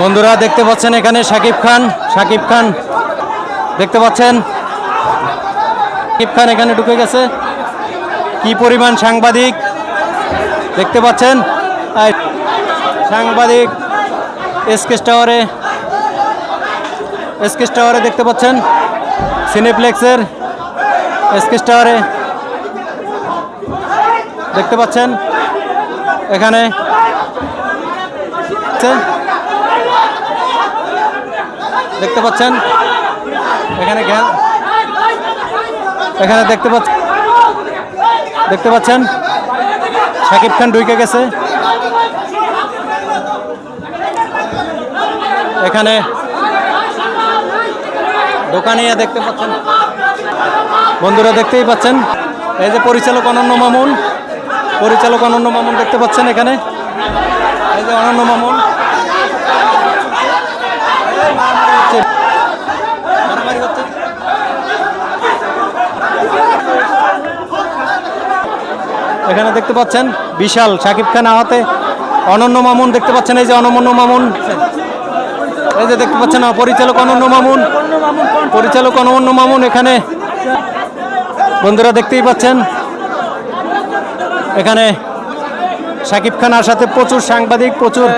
বন্ধুরা দেখতে পাচ্ছেন এখানে শাকিব খান দেখতে পাচ্ছেন শাকিব খান এখানে ঢুকে গেছে। কি পরিমাণ সাংবাদিক দেখতে পাচ্ছেন, সাংবাদিক এসকেএস টাওয়ারে দেখতে পাচ্ছেন, সিনেপ্লেক্সের এসকেএস টাওয়ারে দেখতে পাচ্ছেন এখানে দেখতে পাচ্ছেন এখানে এখানে দেখতে পাচ্ছেন শাকিব খান ঢুকে গেছে এখানে দোকানে দেখতে পাচ্ছেন বন্ধুরা, দেখতেই পাচ্ছেন এই যে পরিচালক অনন্য মামুন দেখতে পাচ্ছেন এখানে, এই যে অনন্য মামুন এখানে দেখতে পাচ্ছেন বিশাল শাকিব খান আহতে অনন্য মামুন দেখতে পাচ্ছেন, এই যে অনন্য মামুন, এই যে দেখতে পাচ্ছেন পরিচালক অনন্য মামুন এখানে বন্ধুরা দেখতেই পাচ্ছেন এখানে শাকিব খান আসাতে প্রচুর সাংবাদিক, প্রচুর